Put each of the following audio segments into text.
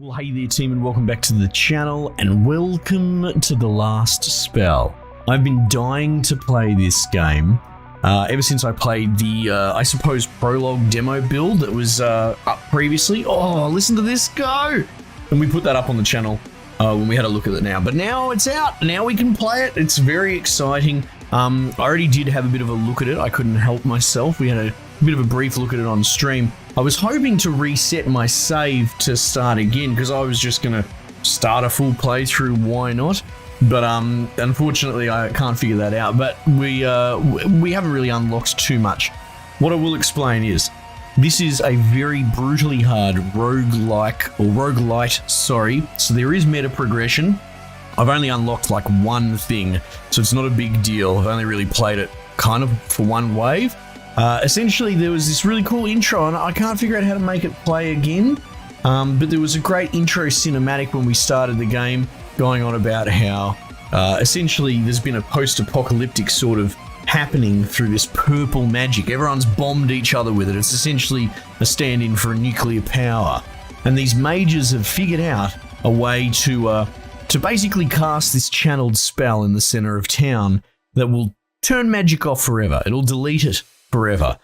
Well, hey there team, and welcome back to the channel, and welcome to The Last Spell. I've been dying to play this game ever since I played the, I suppose, prologue demo build that was up previously. Oh, listen to this go! And we put that up on the channel when we had a look at it now. But now it's out, now we can play it. It's very exciting. I already did have a bit of a look at it. I couldn't help myself. We had a bit of a brief look at it on stream. I was hoping to reset my save to start again because I was just going to start a full playthrough, why not? But unfortunately I can't figure that out, but we haven't really unlocked too much. What I will explain is, this is a very brutally hard rogue-lite, sorry, so there is meta progression. I've only unlocked like one thing, so it's not a big deal. I've only really played it kind of for one wave. Essentially, there was this really cool intro, and I can't figure out how to make it play again, but there was a great intro cinematic when we started the game, going on about how, essentially, there's been a post-apocalyptic sort of happening through this purple magic. Everyone's bombed each other with it. It's essentially a stand-in for nuclear power, and these mages have figured out a way to basically cast this channeled spell in the center of town that will turn magic off forever. It'll delete it forever.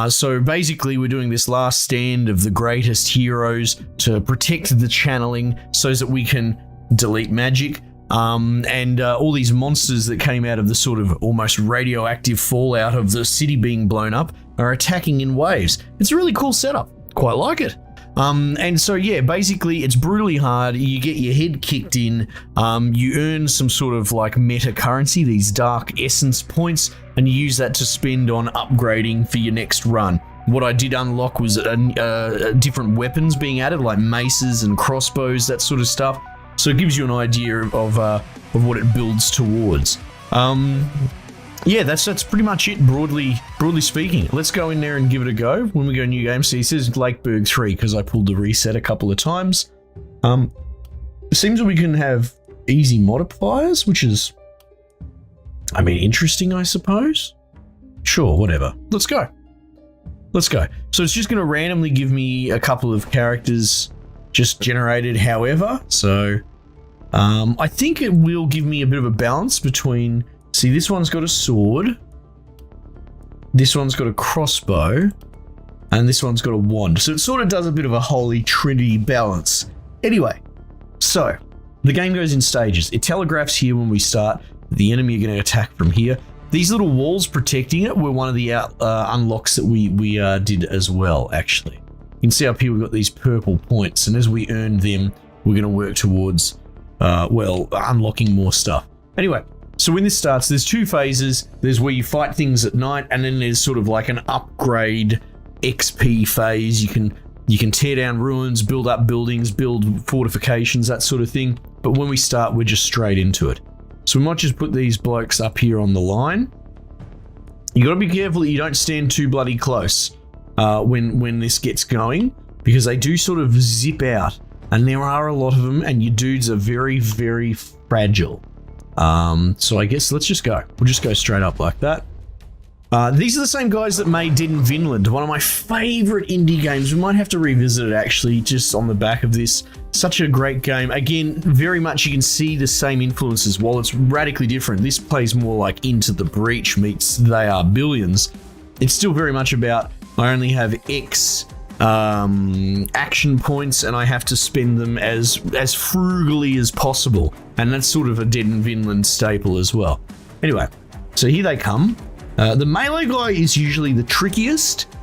So basically we're doing this last stand of the greatest heroes to protect the channeling so that we can delete magic. And all these monsters that came out of the sort of almost radioactive fallout of the city being blown up are attacking in waves. It's a really cool setup. Quite like it. And so yeah, basically it's brutally hard. You get your head kicked in, you earn some sort of like meta currency, these dark essence points, and you use that to spend on upgrading for your next run. What I did unlock was different weapons being added, like maces and crossbows, that sort of stuff. So it gives you an idea of what it builds towards. Yeah, that's pretty much it, broadly speaking. Let's go in there and give it a go. When we go new game, see, it says Lakeberg 3 because I pulled the reset a couple of times. It seems that we can have easy modifiers, which is, I mean, interesting, I suppose. Sure, whatever. Let's go. Let's go. So it's just going to randomly give me a couple of characters just generated however. So I think it will give me a bit of a balance between... See, this one's got a sword, this one's got a crossbow, and this one's got a wand. So it sort of does a bit of a holy trinity balance. Anyway, so the game goes in stages. It telegraphs here when we start. The enemy are going to attack from here. These little walls protecting it were one of the unlocks that we did as well, actually. You can see up here we've got these purple points, and as we earn them, we're going to work towards, well, unlocking more stuff. Anyway. So when this starts, there's two phases. There's where you fight things at night, and then there's sort of like an upgrade XP phase. You can tear down ruins, build up buildings, build fortifications, that sort of thing. But when we start, we're just straight into it. So we might just put these blokes up here on the line. You gotta be careful that you don't stand too bloody close when this gets going, because they do sort of zip out, and there are a lot of them, and your dudes are very, very fragile. So I guess let's just go. We'll just go straight up like that. These are the same guys that made Dead in Vinland, one of my favorite indie games. We might have to revisit it actually, just on the back of this. Such a great game. Again, very much you can see the same influences. While it's radically different, this plays more like Into the Breach meets They Are Billions. It's still very much about, I only have X action points and I have to spend them as frugally as possible, and that's sort of a Dead in Vinland staple as well. Anyway, so here they come. The melee guy is usually the trickiest,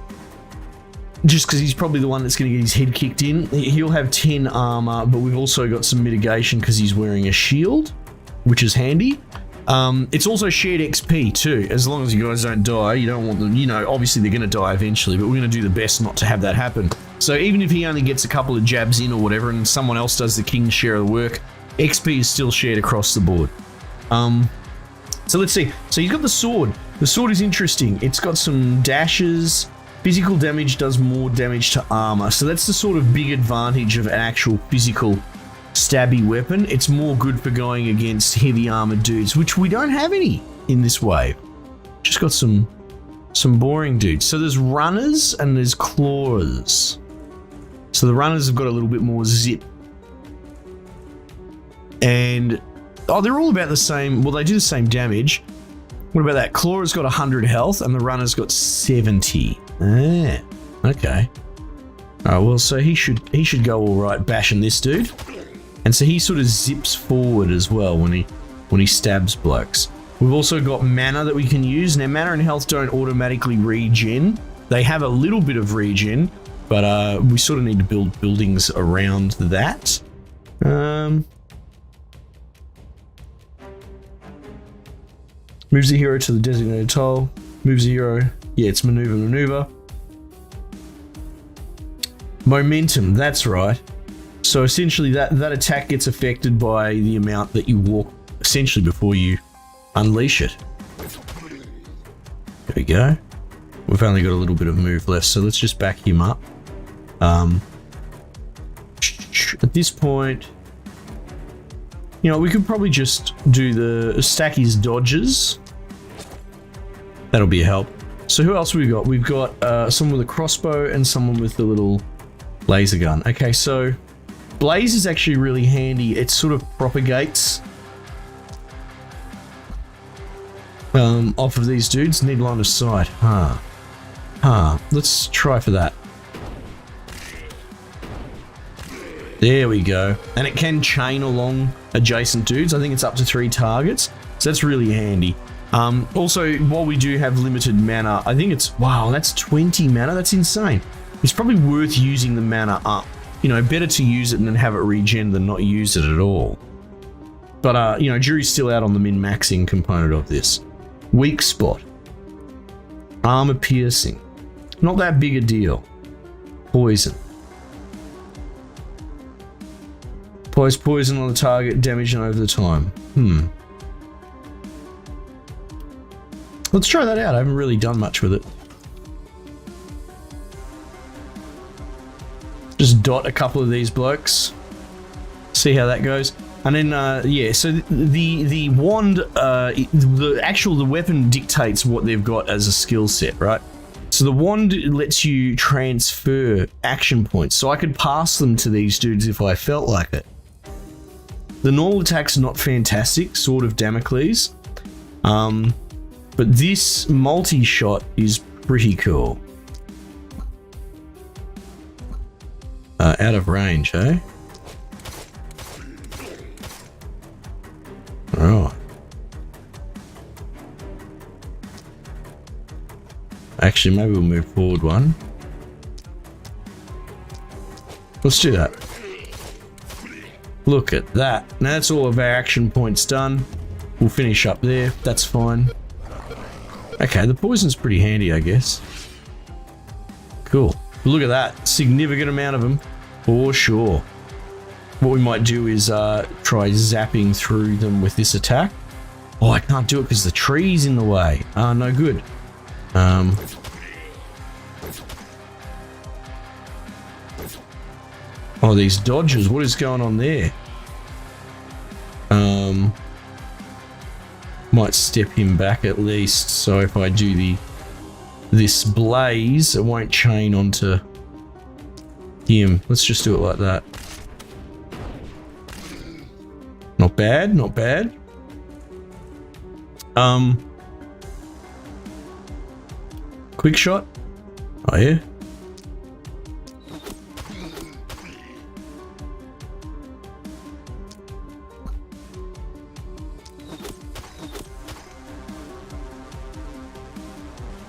just because he's probably the one that's going to get his head kicked in. He'll have 10 armor, but we've also got some mitigation because he's wearing a shield, which is handy. It's also shared XP too. As long as you guys don't die, you don't want them, you know, obviously they're going to die eventually, but we're going to do the best not to have that happen. So even if he only gets a couple of jabs in or whatever, and someone else does the king's share of the work, XP is still shared across the board. So let's see. So you've got the sword. The sword is interesting. It's got some dashes. Physical damage does more damage to armor. So that's the sort of big advantage of an actual physical stabby weapon. It's more good for going against heavy armored dudes, which we don't have any in this wave. Just got some boring dudes. So there's runners and there's clawers. So the runners have got a little bit more zip And, oh, they're all about the same. Well, they do the same damage. What about that? Claw's got 100 health and the runner's got 70. Ah, okay. All right, well, so he should go all right bashing this dude. And so he sort of zips forward as well when he stabs blokes. We've also got mana that we can use. Now, mana and health don't automatically regen. They have a little bit of regen, but we sort of need to build buildings around that. Moves the hero to the designated tile. Moves the hero. Yeah, it's maneuver. Momentum, that's right. So essentially that attack gets affected by the amount that you walk, essentially, before you unleash it. There we go. We've only got a little bit of move left, so let's just back him up. At this point, you know, we could probably just do the stack his dodges. That'll be a help. So who else have we got? We've got someone with a crossbow and someone with the little laser gun. Okay, so Blaze is actually really handy. It sort of propagates off of these dudes. Need line of sight. Let's try for that. There we go. And it can chain along adjacent dudes. I think it's up to 3 targets. So that's really handy. Also, while we do have limited mana, I think it's, wow, that's 20 mana. That's insane. It's probably worth using the mana up. You know, better to use it and then have it regen than not use it at all. But, you know, jury's still out on the min-maxing component of this. Weak spot. Armor piercing. Not that big a deal. Poison. Applies poison on the target, damaging over the time. Let's try that out. I haven't really done much with it. Just dot a couple of these blokes. See how that goes. And then, yeah, so the wand, the weapon dictates what they've got as a skill set, right? So the wand lets you transfer action points. So I could pass them to these dudes if I felt like it. The normal attack's not fantastic, Sword of Damocles. But this multi-shot is pretty cool. Out of range, eh? Right. Actually, maybe we'll move forward one. Let's do that. Look at that. Now that's all of our action points done. We'll finish up there. That's fine. Okay, the poison's pretty handy, I guess. Cool. Look at that. Significant amount of them. For sure. What we might do is try zapping through them with this attack. Oh, I can't do it because the tree's in the way. No good. Oh, these dodges. What is going on there? Might step him back at least. So if I do this blaze, it won't chain onto him. Let's just do it like that. Not bad, not bad. Quick shot. Oh yeah.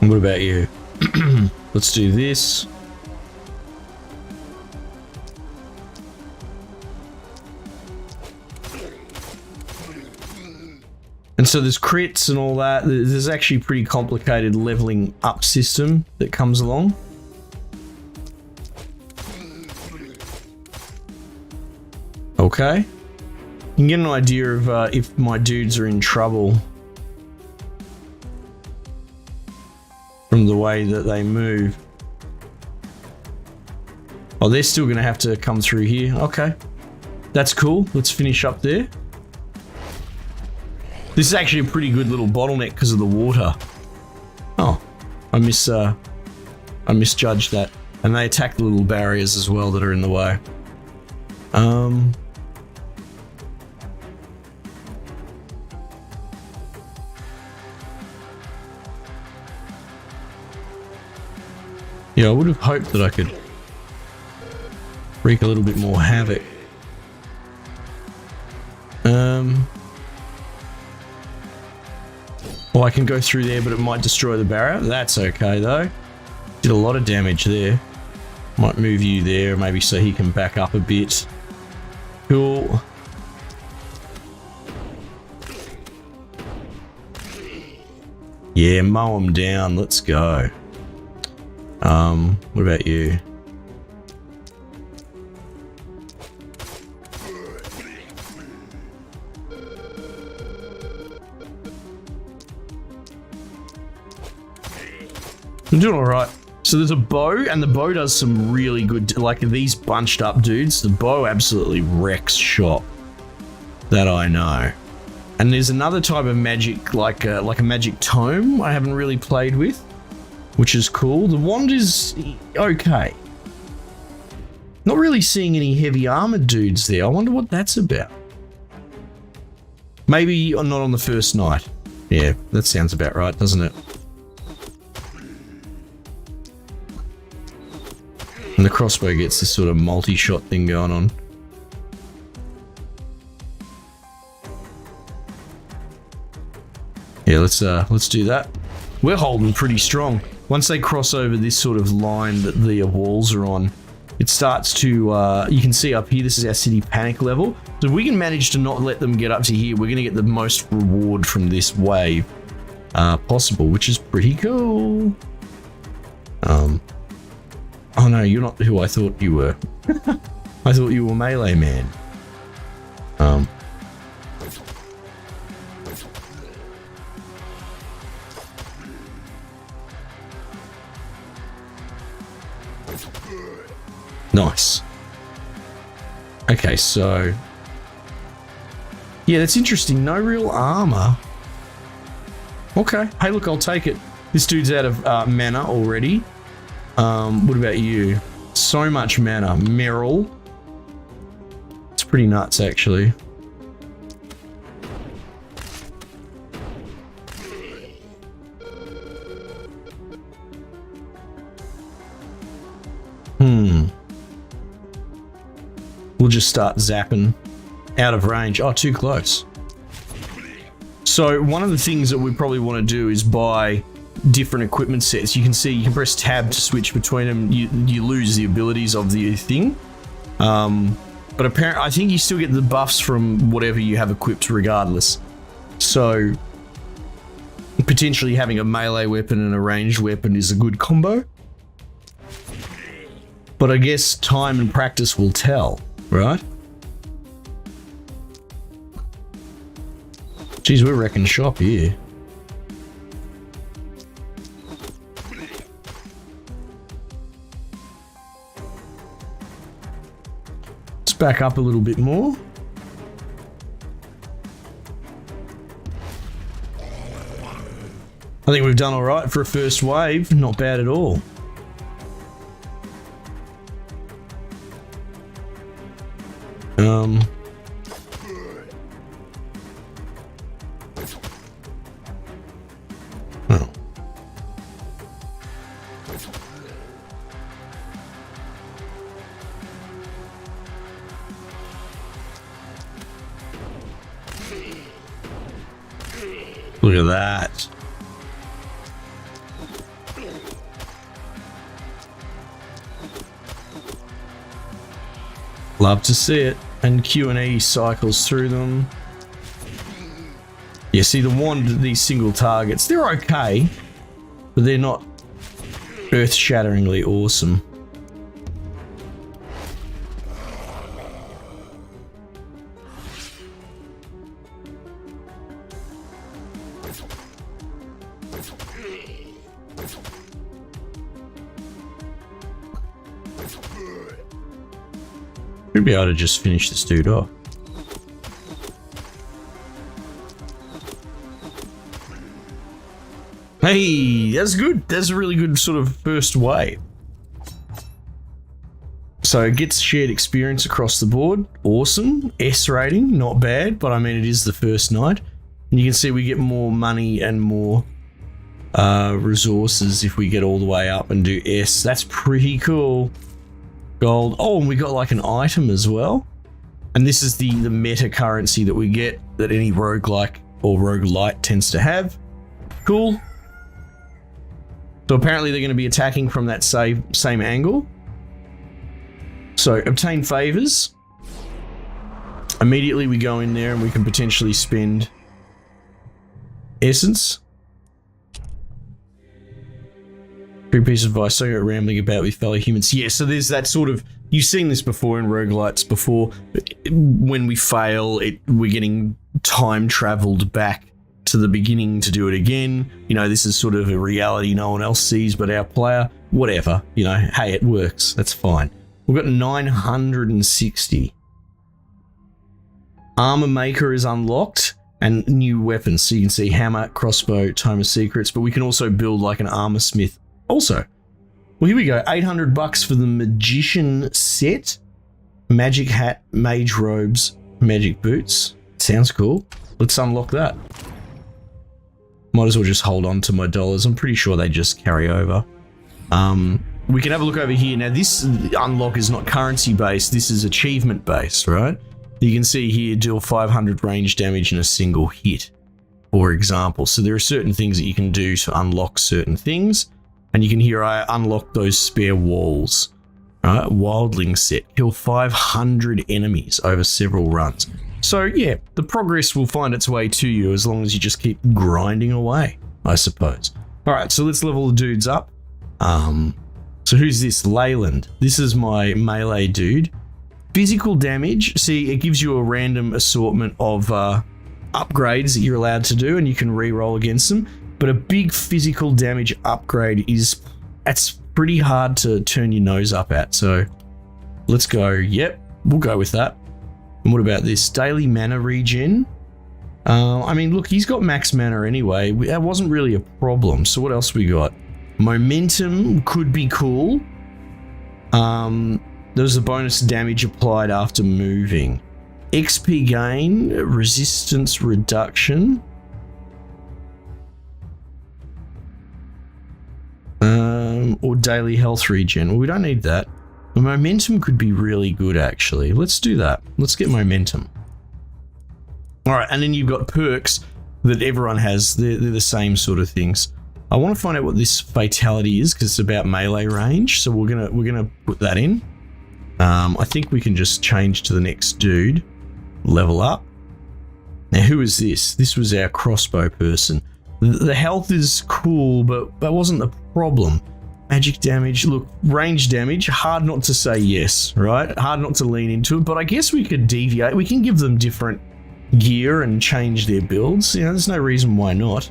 What about you? Let's do this. And so there's crits and all that. There's actually a pretty complicated leveling up system that comes along. Okay. You can get an idea of if my dudes are in trouble from the way that they move. Oh, they're still going to have to come through here. Okay. That's cool. Let's finish up there. This is actually a pretty good little bottleneck because of the water. Oh, I misjudged that. And they attack the little barriers as well that are in the way. Yeah, I would have hoped that I could wreak a little bit more havoc. Well, I can go through there, but it might destroy the barrier. That's okay, though. Did a lot of damage there. Might move you there, maybe so he can back up a bit. Cool. Yeah, mow him down. Let's go. What about you? I'm doing all right. So there's a bow, and the bow does some really good, like these bunched up dudes, the bow absolutely wrecks shop. That I know. And there's another type of magic, like a magic tome I haven't really played with, which is cool. The wand is okay. Not really seeing any heavy armored dudes there. I wonder what that's about. Maybe not on the first night. Yeah, that sounds about right, doesn't it? And the crossbow gets this sort of multi-shot thing going on. Yeah, let's do that. We're holding pretty strong. Once they cross over this sort of line that the walls are on, it starts to, you can see up here, this is our city panic level. So if we can manage to not let them get up to here, we're going to get the most reward from this wave possible, which is pretty cool. Oh no, you're not who I thought you were. I thought you were melee man. Nice. Okay, so yeah, that's interesting. No real armor. Okay. Hey, look, I'll take it. This dude's out of mana already. What about you? So much mana. Meryl. It's pretty nuts, actually. We'll just start zapping out of range. Oh, too close. So one of the things that we probably want to do is buy different equipment sets. You can see you can press tab to switch between them. You lose the abilities of the thing, but apparently I think you still get the buffs from whatever you have equipped regardless. So potentially having a melee weapon and a ranged weapon is a good combo, but I guess time and practice will tell, right? Geez, we're wrecking shop here. Back up a little bit more. I think we've done all right for a first wave. Not bad at all. Oh. Look at that. Love to see it. And Q&E cycles through them. Yeah, see the wand, these single targets, they're okay, but they're not earth-shatteringly awesome. Should be able to just finish this dude off. Hey, that's good. That's a really good sort of first wave. So it gets shared experience across the board. Awesome. S rating, not bad, but I mean it is the first night. And you can see we get more money and more resources if we get all the way up and do S. That's pretty cool. Gold. Oh, and we got like an item as well. And this is the meta currency that we get that any roguelike or rogue-lite tends to have. Cool. So apparently they're going to be attacking from that same angle. So obtain favors. Immediately we go in there and we can potentially spend essence. 3 pieces of advice, so rambling about with fellow humans. Yeah, so there's that sort of, you've seen this before in roguelites before. When we fail, we're getting time traveled back to the beginning to do it again. You know, this is sort of a reality no one else sees but our player. Whatever, you know, hey, it works. That's fine. We've got 960. Armor Maker is unlocked and new weapons. So you can see hammer, crossbow, tome of secrets, but we can also build like an armor smith also. Well, here we go. $800 for the magician set. Magic hat, mage robes, magic boots. Sounds cool. Let's unlock that. Might as well just hold on to my dollars. I'm pretty sure they just carry over. We can have a look over here. Now, this unlock is not currency based. This is achievement based, right? You can see here, deal 500 range damage in a single hit, for example. So there are certain things that you can do to unlock certain things. And you can hear I unlock those spare walls. Right? Wildling set. Kill 500 enemies over several runs. So yeah, the progress will find its way to you as long as you just keep grinding away, I suppose. Alright, so let's level the dudes up. So who's this? Leyland. This is my melee dude. Physical damage. See, it gives you a random assortment of upgrades that you're allowed to do and you can re-roll against them. But a big physical damage upgrade that's pretty hard to turn your nose up at. So let's go. Yep, we'll go with that. And what about this? Daily mana regen. I mean, look, he's got max mana anyway. That wasn't really a problem. So what else we got? Momentum could be cool. There's a bonus damage applied after moving. XP gain, resistance reduction. Or daily health regen. Well, we don't need that. The momentum could be really good, actually. Let's do that. Let's get momentum. All right, and then you've got perks that everyone has. They're the same sort of things. I want to find out what this fatality is because it's about melee range. So we're gonna put that in. I think we can just change to the next dude. Level up. Now, who is this? This was our crossbow person. The health is cool, but that wasn't the problem. Magic damage, look, range damage, hard not to say yes, right? Hard not to lean into it, but I guess we could deviate. We can give them different gear and change their builds. You know, there's no reason why not.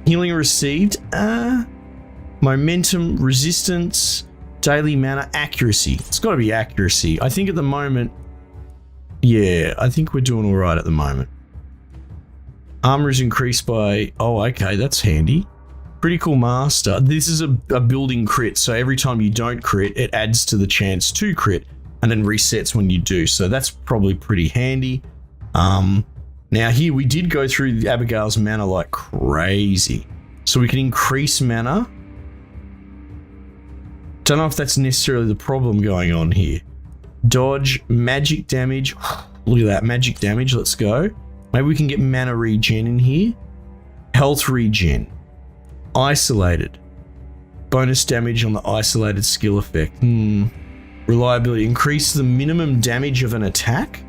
Healing received, momentum, resistance, daily mana, accuracy. It's got to be accuracy. I think at the moment, yeah, I think we're doing all right at the moment. Armor is increased by, oh, okay, that's handy. Pretty cool master. This is a building crit, so every time you don't crit, it adds to the chance to crit and then resets when you do. So that's probably pretty handy. Now here we did go through Abigail's mana like crazy. So we can increase mana. Don't know if that's necessarily the problem going on here. Dodge, magic damage. Look at that, magic damage, let's go. Maybe we can get mana regen in here. Health regen. Isolated. Bonus damage on the isolated skill effect. Reliability. Increase the minimum damage of an attack.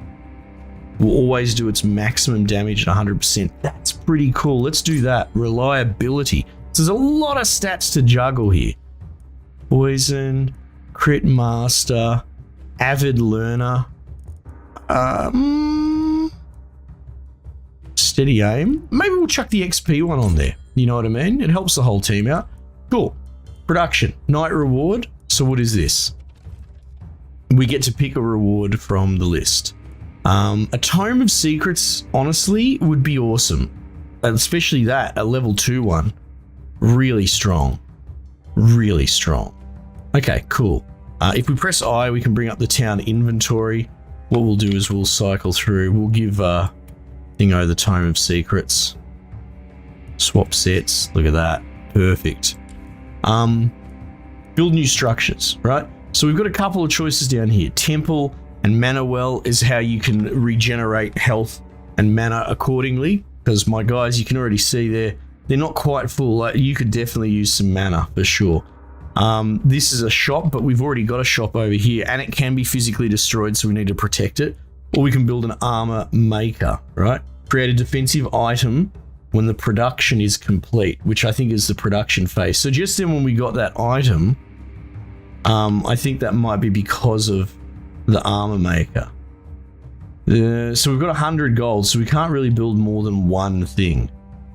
Will always do its maximum damage at 100%. That's pretty cool. Let's do that. Reliability. So there's a lot of stats to juggle here. Poison. Crit master. Avid learner. Steady aim. Maybe we'll chuck the XP one on there. You know what I mean? It helps the whole team out. Cool. Production. Night reward. So what is this? We get to pick a reward from the list. A tome of secrets, honestly, would be awesome. Especially that, a level 2 one. Really strong. Really strong. Okay, cool. If we press I, we can bring up the town inventory. What we'll do is we'll cycle through. We'll give Dingo the Tome of Secrets. Swap sets. Look at that. Perfect. Build new structures, right? So we've got a couple of choices down here. Temple and mana well is how you can regenerate health and mana accordingly. Because my guys, you can already see they're not quite full. Like, you could definitely use some mana for sure. This is a shop, but we've already got a shop over here, and it can be physically destroyed, so we need to protect it. Or we can build an armor maker, right? Create a defensive item when the production is complete, which I think is the production phase. So just then when we got that item, I think that might be because of the armor maker. So we've got 100 gold, so we can't really build more than one thing.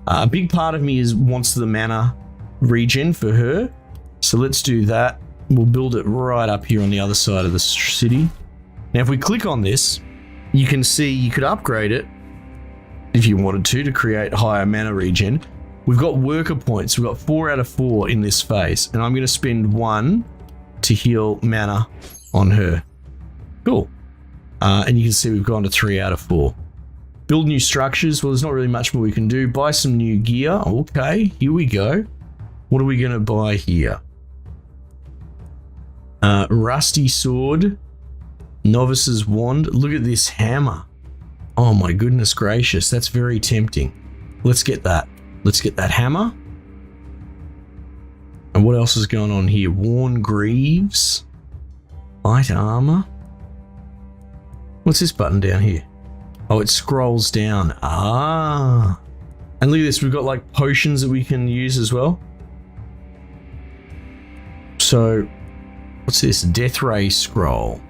A big part of me wants the mana regen for her, so let's do that. We'll build it right up here on the other side of the city. Now if we click on this, you can see you could upgrade it if you wanted to create higher mana regen. We've got worker points. We've got 4 out of 4 in this phase, and I'm going to spend 1 to heal mana on her. Cool. And you can see we've gone to 3 out of 4. Build new structures. Well, there's not really much more we can do. Buy some new gear. Okay, here we go. What are we going to buy here? Rusty sword. Novice's wand. Look at this hammer. Oh my goodness gracious, that's very tempting. Let's get that. Let's get that hammer. And what else is going on here? Worn greaves. Light armor. What's this button down here? Oh, it scrolls down. Ah. And look at this, we've got like potions that we can use as well. So, what's this? Death ray scroll.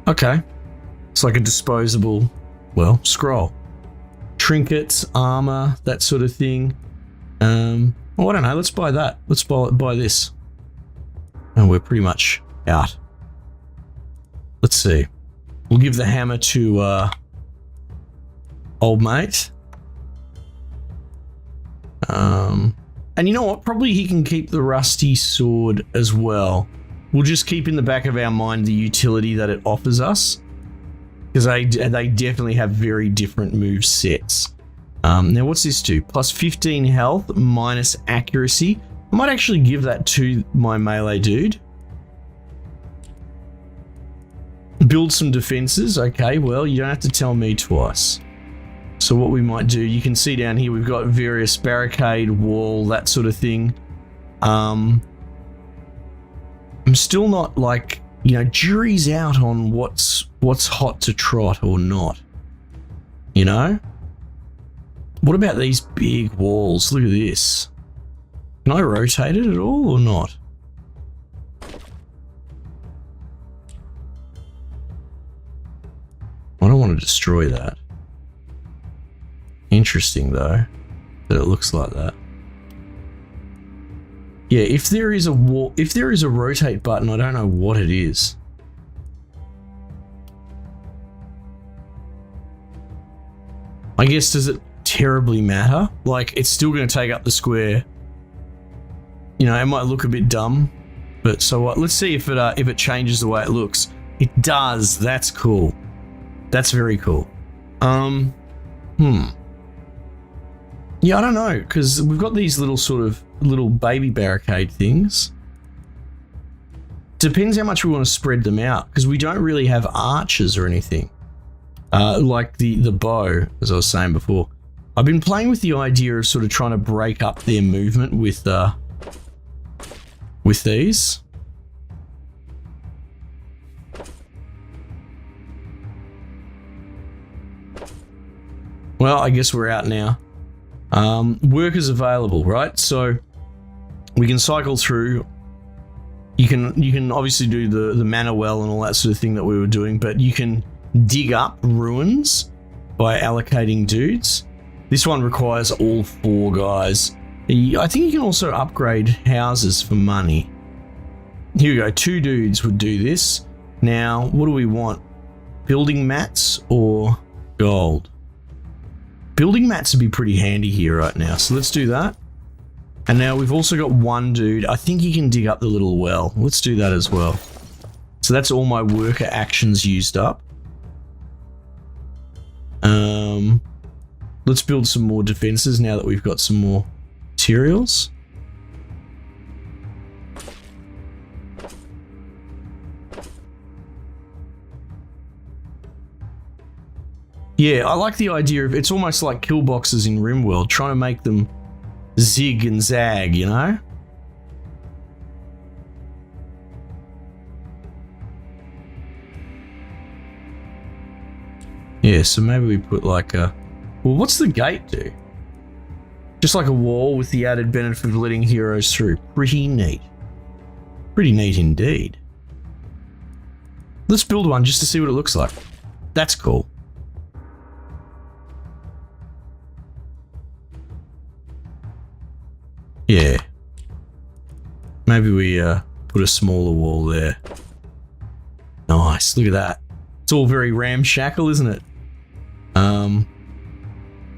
Okay. It's like a disposable, well, scroll. Trinkets, armor, that sort of thing. Well, I don't know, let's buy that. Let's buy this. And we're pretty much out. Let's see. We'll give the hammer to old mate. And you know what? Probably he can keep the rusty sword as well. We'll just keep in the back of our mind the utility that it offers us, because they definitely have very different move sets. Now what's this do? Plus 15 health, minus accuracy. I might actually give that to my melee dude. Build some defenses. Okay, well, you don't have to tell me twice. So what we might do, you can see down here, we've got various barricade, wall, that sort of thing. I'm still not like, you know, jury's out on what's hot to trot or not. You know? What about these big walls? Look at this. Can I rotate it at all or not? I don't want to destroy that. Interesting though, that it looks like that. Yeah, if there is a wall, if there is a rotate button, I don't know what it is. I guess, does it terribly matter? Like, it's still going to take up the square. You know, it might look a bit dumb, but so what? Let's see if it changes the way it looks. It does. That's cool. That's very cool. Yeah, I don't know, because we've got these little sort of little baby barricade things. Depends how much we want to spread them out, because we don't really have archers or anything. Like the bow, as I was saying before. I've been playing with the idea of sort of trying to break up their movement with these. Well, I guess we're out now. Workers available, right? So we can cycle through. You can obviously do the mana well and all that sort of thing that we were doing, but you can dig up ruins by allocating dudes. This one requires all 4 guys. I think you can also upgrade houses for money. Here we go, 2 dudes would do this. Now, what do we want? Building mats or gold? Building mats would be pretty handy here right now, so let's do that. And now we've also got 1 dude. I think he can dig up the little well. Let's do that as well. So that's all my worker actions used up. let's build some more defenses now that we've got some more materials. Yeah, I like the idea of it's almost like kill boxes in RimWorld, trying to make them zig and zag, you know? Yeah, so maybe we put like a... Well, what's the gate do? Just like a wall with the added benefit of letting heroes through. Pretty neat. Pretty neat indeed. Let's build one just to see what it looks like. That's cool. Yeah. Maybe we put a smaller wall there. Nice, look at that. It's all very ramshackle, isn't it?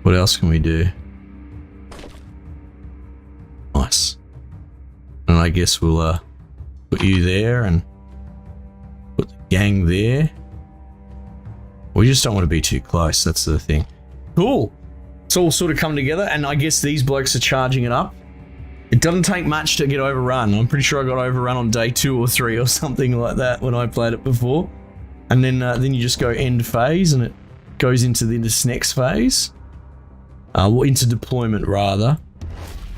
What else can we do? Nice. And I guess we'll put you there and put the gang there. We just don't want to be too close, that's the thing. Cool. It's all sort of come together, and I guess these blokes are charging it up. It doesn't take much to get overrun. I'm pretty sure I got overrun on day 2 or 3 or something like that when I played it before. And then you just go end phase and it goes into this next phase. Well, into deployment rather.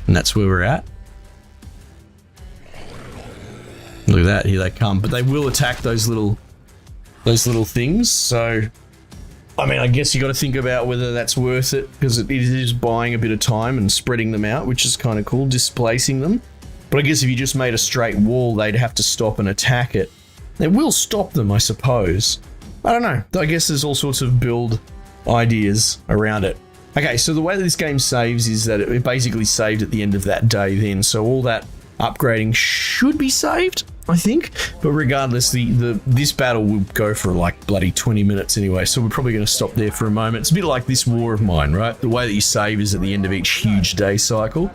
And that's where we're at. Look at that, here they come. But they will attack those little things. So, I mean, I guess you got to think about whether that's worth it, because it is buying a bit of time and spreading them out, which is kind of cool, displacing them. But I guess if you just made a straight wall, they'd have to stop and attack it. It will stop them, I suppose. I don't know. I guess there's all sorts of build ideas around it. Okay, so the way that this game saves is that it basically saved at the end of that day then. So all that upgrading should be saved, I think. But regardless, this battle will go for like bloody 20 minutes anyway. So we're probably going to stop there for a moment. It's a bit like this war of mine, right? The way that you save is at the end of each huge day cycle.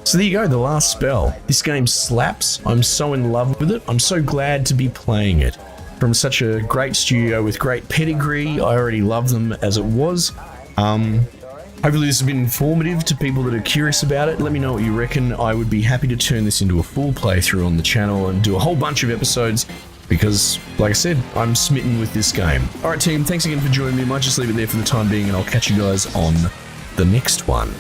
So there you go, the last spell. This game slaps. I'm so in love with it. I'm so glad to be playing it. From such a great studio with great pedigree. I already love them as it was. Hopefully this has been informative to people that are curious about it. Let me know what you reckon. I would be happy to turn this into a full playthrough on the channel and do a whole bunch of episodes because, like I said, I'm smitten with this game. Alright team, thanks again for joining me. I might just leave it there for the time being and I'll catch you guys on the next one.